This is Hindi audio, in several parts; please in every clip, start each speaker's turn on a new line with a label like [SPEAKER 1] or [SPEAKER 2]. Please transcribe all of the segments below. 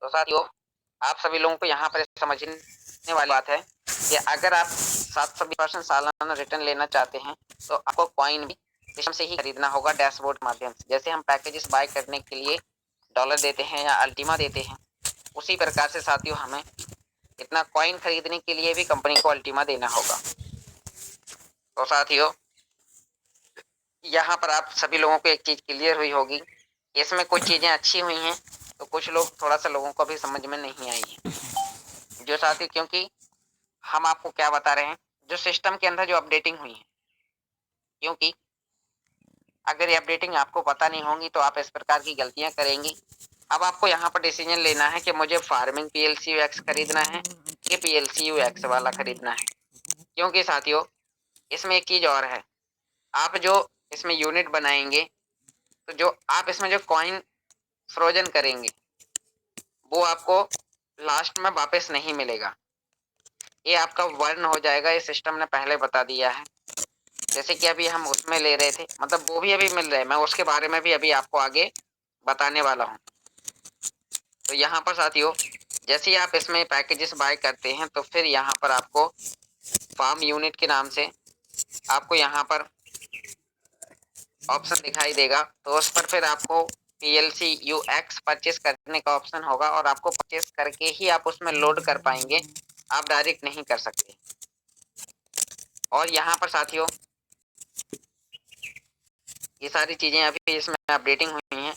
[SPEAKER 1] तो साथियों, आप सभी लोगों को यहाँ पर समझने वाली बात है कि अगर आप 720% सालाना रिटर्न लेना चाहते हैं तो आपको कॉइन भी सिस्टम से ही खरीदना होगा, डैशबोर्ड के माध्यम से। जैसे हम पैकेजेस बाय करने के लिए डॉलर देते हैं या अल्टीमा देते हैं, उसी प्रकार से साथियों हमें इतना कॉइन खरीदने के लिए भी कंपनी को अल्टीमा देना होगा। तो साथियों, यहाँ पर आप सभी लोगों को एक चीज क्लियर हुई होगी, इसमें कुछ चीजें अच्छी हुई हैं तो कुछ लोग थोड़ा सा लोगों को भी समझ में नहीं आई है। जो साथियों, क्योंकि हम आपको क्या बता रहे हैं, जो सिस्टम के अंदर जो अपडेटिंग हुई है, क्योंकि अगर ये अपडेटिंग आपको पता नहीं होंगी तो आप इस प्रकार की गलतियां करेंगी। अब आपको यहाँ पर डिसीजन लेना है कि मुझे फार्मिंग PLCUX खरीदना है कि PLCUX वाला खरीदना है। क्योंकि साथियों, इसमें एक चीज और है, आप जो इसमें यूनिट बनाएंगे तो जो आप इसमें जो कॉइन फ्रोजन करेंगे वो आपको लास्ट में वापस नहीं मिलेगा, ये आपका वर्न हो जाएगा। ये सिस्टम ने पहले बता दिया है। जैसे कि अभी हम उसमें ले रहे थे, मतलब वो भी अभी मिल रहा है, मैं उसके बारे में भी अभी आपको आगे बताने वाला हूँ। तो यहाँ पर साथियों, जैसे ही आप इसमें पैकेजेस बाय करते हैं तो फिर यहाँ पर आपको फार्म यूनिट के नाम से आपको यहाँ पर ऑप्शन दिखाई देगा। तो उस पर फिर आपको PLCUX परचेस करने का ऑप्शन होगा और आपको परचेस करके ही आप उसमें लोड कर पाएंगे, आप डायरेक्ट नहीं कर सकते। और यहाँ पर साथियों, ये सारी चीजें अभी इसमें अपडेटिंग हुई हैं।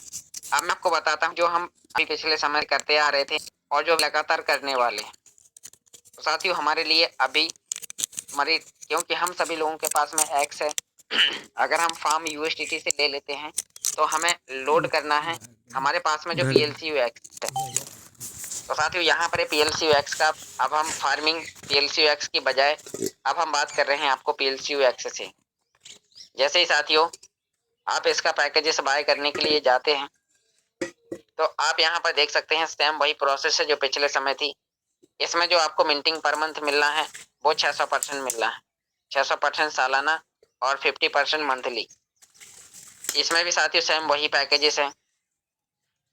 [SPEAKER 1] अब मैं आपको बताता हूँ जो हम अभी पिछले समय करते आ रहे थे और जो लगातार करने वाले हैं। तो साथियों, हमारे लिए अभी हमारी, क्योंकि हम सभी लोगों के पास में एक्स है, अगर हम फार्म USDT से ले लेते हैं तो हमें लोड करना है हमारे पास में जो PLCUX है। तो साथियों, यहाँ पर PLCUX का, अब हम फार्मिंग PLCUX की बजाय अब हम बात कर रहे हैं आपको PLCUX से। जैसे ही साथियों आप इसका पैकेजेस बाय करने के लिए जाते हैं तो आप यहाँ पर देख सकते हैं सेम वही प्रोसेस है जो पिछले समय थी। इसमें जो आपको मिंटिंग पर मंथ मिलना है वो 600% मिल रहा है, 600% सालाना और 50% मंथली। इसमें भी साथियों सेम वही पैकेजेस हैं।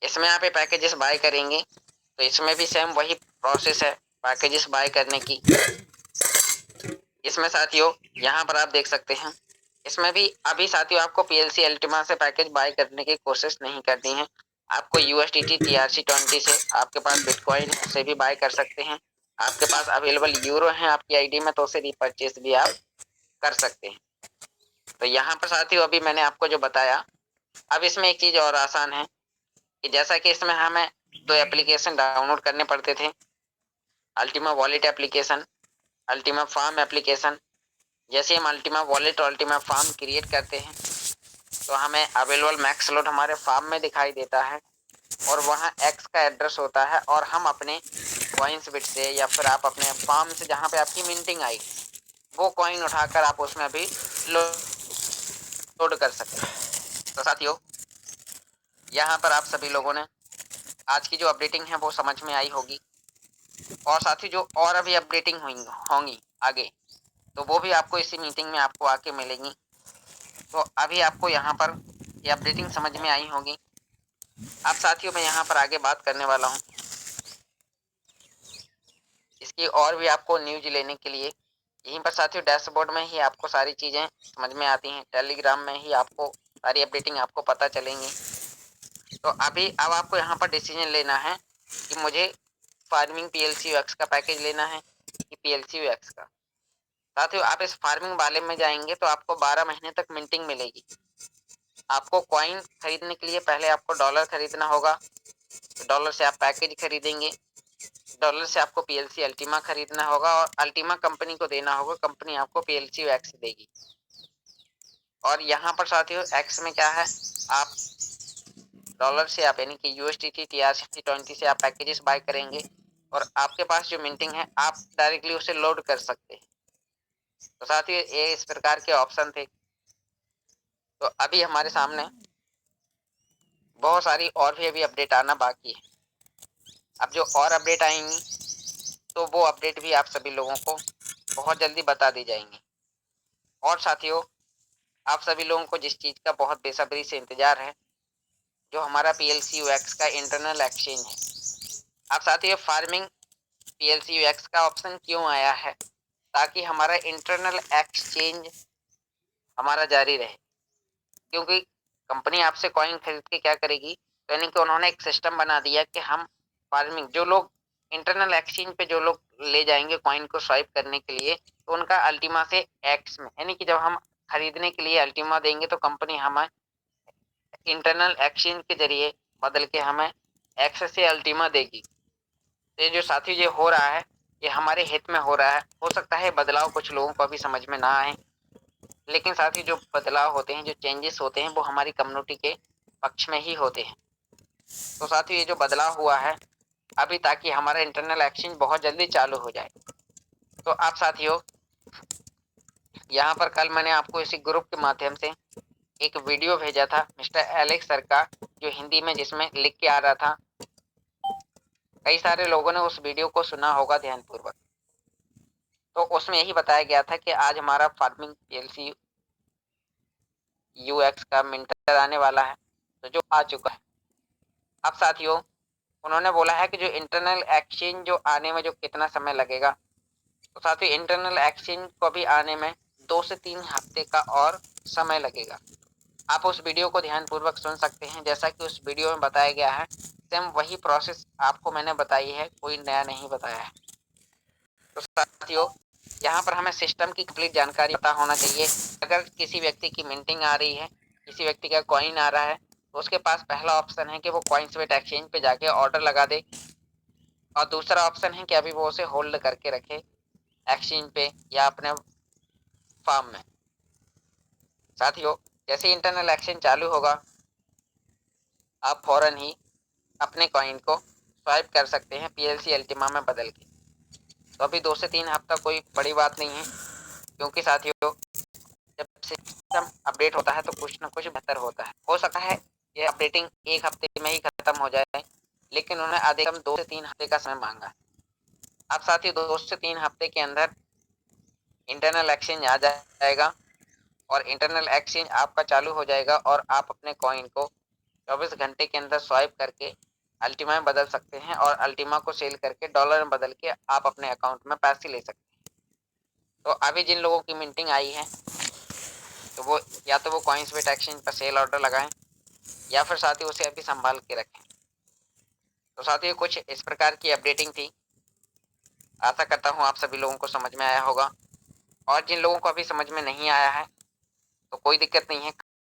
[SPEAKER 1] इसमें आप ये पैकेजेस बाय करेंगे तो इसमें भी सेम वही प्रोसेस है पैकेजेस बाय करने की। इसमें साथियों यहाँ पर आप देख सकते हैं, इसमें भी अभी साथियों आपको PLC अल्टीमा से पैकेज बाय करने की कोशिश नहीं करनी है। आपको USDT TRC20 से, आपके पास बिटकॉइन है उसे भी बाय कर सकते हैं, आपके पास अवेलेबल यूरो है आपकी आईडी में तो उसे रिपर्चेस भी आप कर सकते हैं। तो यहाँ पर साथियों अभी मैंने आपको जो बताया, अब इसमें एक चीज और आसान है कि जैसा कि इसमें हमें 2 एप्लीकेशन डाउनलोड करने पड़ते थे, Ultima wallet application, Ultima farm application. जैसे हम अल्टीमा वॉलेट और अल्टीमा फार्म क्रिएट करते हैं तो हमें अवेलेबल मैक्स लोड हमारे फार्म में दिखाई देता है और वहाँ एक्स का एड्रेस होता है और हम अपने कॉइन्स बिट से या फिर आप अपने फार्म से जहाँ पे आपकी मिंटिंग आई वो कॉइन उठाकर आप उसमें अभी लोड कर सकते हैं। तो साथियों, यहाँ पर आप सभी लोगों ने आज की जो अपडेटिंग है वो समझ में आई होगी और साथियों जो और अभी अपडेटिंग होंगी आगे तो वो भी आपको इसी मीटिंग में आपको आके मिलेंगी। तो अभी आपको यहाँ पर ये अपडेटिंग समझ में आई होगी। अब साथियों मैं यहाँ पर आगे बात करने वाला हूँ, इसकी और भी आपको न्यूज लेने के लिए यहीं पर साथियों डैशबोर्ड में ही आपको सारी चीज़ें समझ में आती हैं, टेलीग्राम में ही आपको सारी अपडेटिंग आपको पता चलेंगी। तो अभी अब आपको यहाँ पर डिसीजन लेना है कि मुझे फार्मिंग PLCUX का पैकेज लेना है कि PLCUX का। साथियों आप इस फार्मिंग वाले में जाएंगे तो आपको 12 महीने तक मिंटिंग मिलेगी। आपको कॉइन खरीदने के लिए पहले आपको डॉलर खरीदना होगा, डॉलर से आप पैकेज खरीदेंगे, डॉलर से आपको PLC अल्टीमा खरीदना होगा और अल्टीमा कंपनी को देना होगा, कंपनी आपको PLCUX देगी। और यहाँ पर साथियों एक्स में क्या है, आप डॉलर से आप यानी कि USDT TRC20 से आप पैकेजेस बाय करेंगे और आपके पास जो मिंटिंग है आप डायरेक्टली उसे लोड कर सकते हैं। तो साथियों ये इस प्रकार के ऑप्शन थे। तो अभी हमारे सामने बहुत सारी और भी अभी अपडेट आना बाकी है। अब जो और अपडेट आएंगी तो वो अपडेट भी आप सभी लोगों को बहुत जल्दी बता दी जाएंगी। और साथियों आप सभी लोगों को जिस चीज़ का बहुत बेसब्री से इंतजार है, जो हमारा PLCUX का इंटरनल एक्सचेंज है, अब साथियों फार्मिंग पीएलसी यूएक्स का ऑप्शन क्यों आया है? ताकि हमारा इंटरनल एक्सचेंज हमारा जारी रहे, क्योंकि कंपनी आपसे कॉइन खरीद के क्या करेगी, यानी कि उन्होंने एक सिस्टम बना दिया कि हम फार्मिंग जो लोग इंटरनल एक्सचेंज पे जो लोग ले जाएंगे कॉइन को स्वाइप करने के लिए, तो उनका अल्टीमा से एक्स में, यानी कि जब हम खरीदने के लिए अल्टीमा देंगे तो कंपनी हमें इंटरनल एक्सचेंज के जरिए बदल के हमें एक्स से अल्टीमा देगी। तो ये जो साथी ये हो रहा है ये हमारे हित में हो रहा है। हो सकता है बदलाव कुछ लोगों को अभी समझ में ना आए, लेकिन साथ ही जो बदलाव होते हैं, जो चेंजेस होते हैं, वो हमारी कम्युनिटी के पक्ष में ही होते हैं। तो साथ ही ये जो बदलाव हुआ है अभी, ताकि हमारा इंटरनल एक्सचेंज बहुत जल्दी चालू हो जाए। तो आप साथियों यहाँ पर कल मैंने आपको इसी ग्रुप के माध्यम से एक वीडियो भेजा था मिस्टर एलेक्स सर का, जो हिंदी में जिसमें लिख के आ रहा था। कई सारे लोगों ने उस वीडियो को सुना होगा ध्यानपूर्वक। तो उसमें यही बताया गया था कि आज हमारा फार्मिंग पीएलसी यूएक्स का मिंटर आने वाला है, तो जो आ चुका है। अब साथियों उन्होंने बोला है कि जो इंटरनल एक्सचेंज जो आने में जो कितना समय लगेगा, तो साथियों इंटरनल एक्सचेंज को भी आने में 2 से 3 हफ्ते का और समय लगेगा। आप उस वीडियो को ध्यानपूर्वक सुन सकते हैं। जैसा कि उस वीडियो में बताया गया है सेम वही प्रोसेस आपको मैंने बताई है, कोई नया नहीं बताया है। तो साथियों यहाँ पर हमें सिस्टम की कंप्लीट जानकारी पता होना चाहिए। अगर किसी व्यक्ति की मिंटिंग आ रही है, किसी व्यक्ति का कॉइन आ रहा है, तो उसके पास पहला ऑप्शन है कि वो कॉइनस्वेट एक्सचेंज पे जाके ऑर्डर लगा दे, और दूसरा ऑप्शन है कि अभी वो उसे होल्ड करके रखे एक्सचेंज पे या अपने फार्म में। साथियों जैसे इंटरनल एक्सचेंज चालू होगा आप फौरन ही अपने कॉइन को स्वाइप कर सकते हैं पीएलसी अल्टीमा में बदल के। तो अभी 2 से 3 हफ्ता कोई बड़ी बात नहीं है, क्योंकि साथियों जब सिस्टम अपडेट होता है तो कुछ ना कुछ बेहतर होता है। हो सकता है ये अपडेटिंग 1 हफ्ते में ही खत्म हो जाए, लेकिन उन्होंने अधिकतम 2 से 3 हफ्ते का समय मांगा है। अब साथियों 2 से 3 हफ्ते के अंदर इंटरनल एक्सचेंज आ जाएगा और इंटरनल एक्सचेंज आपका चालू हो जाएगा, और आप अपने कॉइन को 24 घंटे के अंदर स्वाइप करके अल्टीमा में बदल सकते हैं, और अल्टीमा को सेल करके डॉलर में बदल के आप अपने अकाउंट में पैसे ले सकते हैं। तो अभी जिन लोगों की मिंटिंग आई है तो वो या तो वो कॉइन्सबेट एक्सचेंज पर सेल ऑर्डर लगाएं, या फिर साथ ही उसे अभी संभाल के रखें। तो साथियों कुछ इस प्रकार की अपडेटिंग थी। आशा करता हूँ आप सभी लोगों को समझ में आया होगा, और जिन लोगों को अभी समझ में नहीं आया है तो कोई दिक्कत नहीं है,